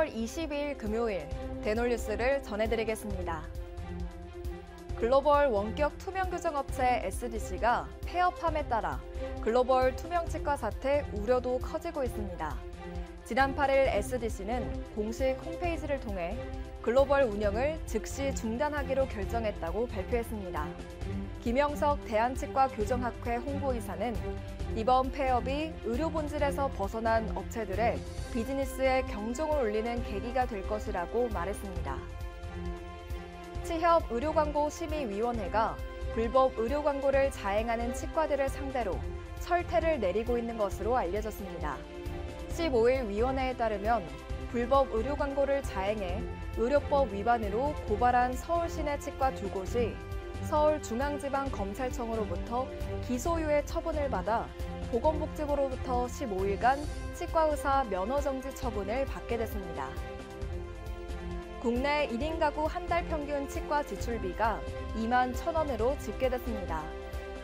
10월 22일 금요일 대놀뉴스를 전해드리겠습니다. 글로벌 원격 투명 교정업체 SDC가 폐업함에 따라 글로벌 투명 치과 사태 우려도 커지고 있습니다. 지난 8일 SDC는 공식 홈페이지를 통해 글로벌 운영을 즉시 중단하기로 결정했다고 발표했습니다. 김영석 대한치과교정학회 홍보이사는 이번 폐업이 의료 본질에서 벗어난 업체들의 비즈니스에 경종을 울리는 계기가 될 것이라고 말했습니다. 치협 의료광고심의위원회가 불법 의료 광고를 자행하는 치과들을 상대로 철퇴를 내리고 있는 것으로 알려졌습니다. 15일 위원회에 따르면 불법 의료 광고를 자행해 의료법 위반으로 고발한 서울시내 치과 2곳이 서울중앙지방검찰청으로부터 기소유예 처분을 받아 보건복지부로부터 15일간 치과의사 면허정지 처분을 받게 됐습니다. 국내 1인 가구 한 달 평균 치과 지출비가 2만 1,000원으로 집계됐습니다.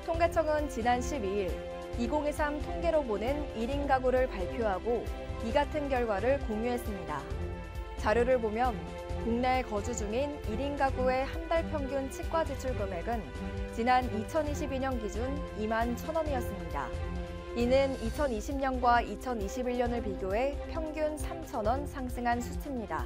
통계청은 지난 12일 2023 통계로 보는 1인 가구를 발표하고 이 같은 결과를 공유했습니다. 자료를 보면 국내 거주 중인 1인 가구의 한 달 평균 치과 지출 금액은 지난 2022년 기준 2만 1,000원이었습니다. 이는 2020년과 2021년을 비교해 평균 3,000원 상승한 수치입니다.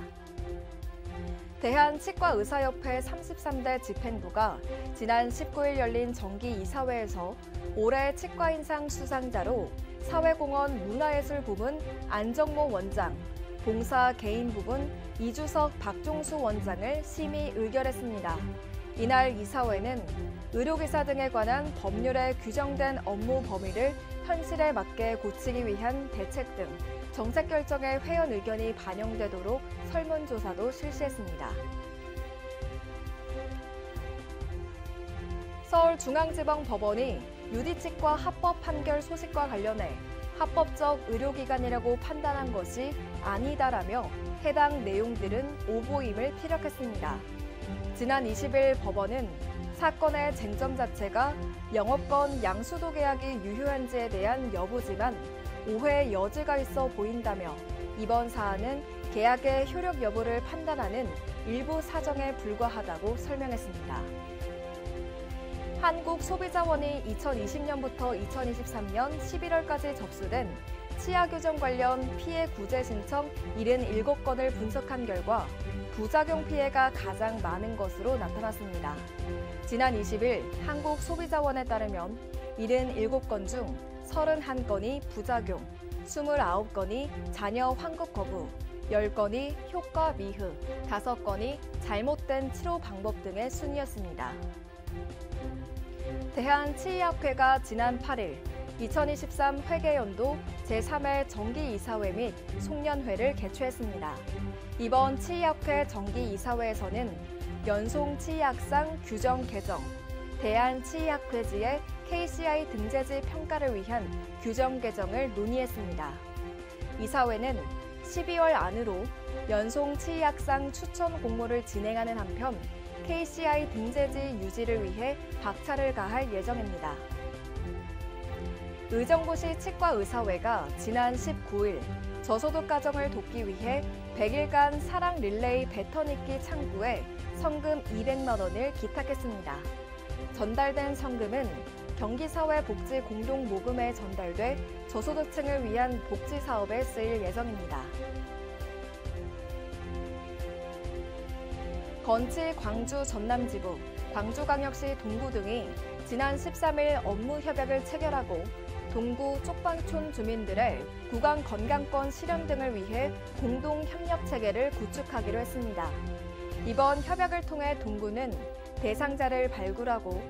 대한치과의사협회 33대 집행부가 지난 19일 열린 정기이사회에서 올해 치과인상 수상자로 사회공헌 문화예술 부문 안정모 원장, 봉사 개인 부분 이주석 박종수 원장을 심의 의결했습니다. 이날 이사회는 의료기사 등에 관한 법률에 규정된 업무 범위를 현실에 맞게 고치기 위한 대책 등 정책 결정에 회원 의견이 반영되도록 설문조사도 실시했습니다. 서울중앙지방법원이 유디치과 합법 판결 소식과 관련해 합법적 의료기관이라고 판단한 것이 아니다라며 해당 내용들은 오보임을 피력했습니다. 지난 20일 법원은 사건의 쟁점 자체가 영업권 양수도 계약이 유효한지에 대한 여부지만 오해 여지가 있어 보인다며 이번 사안은 계약의 효력 여부를 판단하는 일부 사정에 불과하다고 설명했습니다. 한국소비자원이 2020년부터 2023년 11월까지 접수된 치아교정 관련 피해 구제 신청 77건을 분석한 결과 부작용 피해가 가장 많은 것으로 나타났습니다. 지난 20일 한국소비자원에 따르면 77건 중 31건이 부작용, 29건이 자녀 환급 거부, 10건이 효과 미흡, 5건이 잘못된 치료 방법 등의 순이었습니다. 대한치의학회가 지난 8일 2023 회계연도 제3회 정기이사회 및 송년회를 개최했습니다. 이번 치의학회 정기이사회에서는 연송치의학상 규정 개정, 대한치의학회지의 KCI 등재지 평가를 위한 규정 개정을 논의했습니다. 이사회는 12월 안으로 연송치의학상 추천 공모를 진행하는 한편 KCI 등재지 유지를 위해 박차를 가할 예정입니다. 의정부시 치과의사회가 지난 19일 저소득 가정을 돕기 위해 100일간 사랑 릴레이 배턴 잊기 창구에 성금 200만 원을 기탁했습니다. 전달된 성금은 경기사회복지공동모금에 전달돼 저소득층을 위한 복지사업에 쓰일 예정입니다. 건치 광주 전남지부, 광주광역시 동구 등이 지난 13일 업무 협약을 체결하고 동구 쪽방촌 주민들의 구강 건강권 실현 등을 위해 공동 협력 체계를 구축하기로 했습니다. 이번 협약을 통해 동구는 대상자를 발굴하고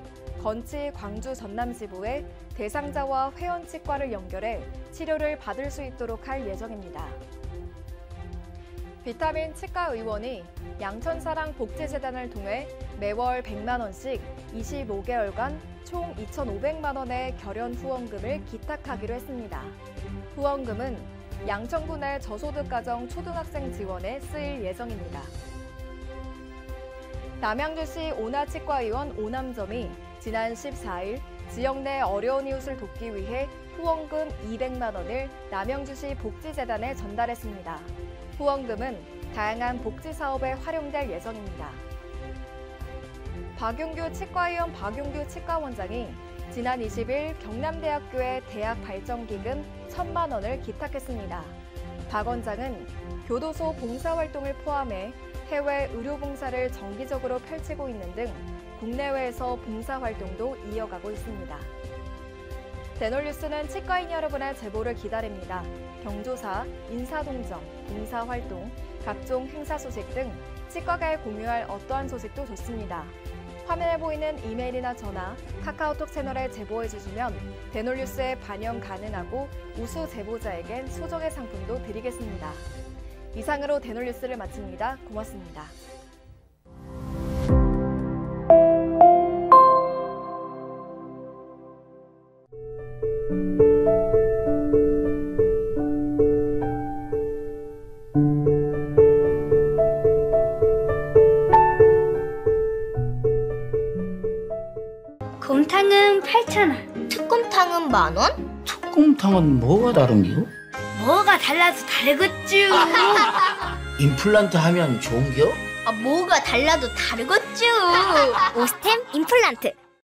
건치 광주 전남지부에 대상자와 회원치과를 연결해 치료를 받을 수 있도록 할 예정입니다. 비타민 치과의원이 양천사랑 복지재단을 통해 매월 100만 원씩 25개월간 총 2,500만 원의 결연 후원금을 기탁하기로 했습니다. 후원금은 양천구 내 저소득 가정 초등학생 지원에 쓰일 예정입니다. 남양주시 오나치과의원 오남점이 지난 14일 지역 내 어려운 이웃을 돕기 위해 후원금 200만 원을 남양주시 복지재단에 전달했습니다. 후원금은 다양한 복지 사업에 활용될 예정입니다. 박용규 치과의원 박용규 치과원장이 지난 20일 경남대학교의 대학발전기금 1,000만 원을 기탁했습니다. 박 원장은 교도소 봉사활동을 포함해 해외 의료봉사를 정기적으로 펼치고 있는 등 국내외에서 봉사활동도 이어가고 있습니다. 대놀뉴스는 치과인 여러분의 제보를 기다립니다. 경조사, 인사동정, 봉사활동, 각종 행사 소식 등 치과계에 공유할 어떠한 소식도 좋습니다. 화면에 보이는 이메일이나 전화, 카카오톡 채널에 제보해주시면 대놀뉴스에 반영 가능하고 우수 제보자에겐 소정의 상품도 드리겠습니다. 이상으로 대놀뉴스를 마칩니다. 고맙습니다. 곰탕은 8,000원. 특곰탕은 10,000원? 특곰탕은 뭐가 다른겨? 뭐가 달라서 다르겠쥬. 임플란트 하면 좋은겨? 뭐가 달라도 다르겠죠. 오스템 임플란트.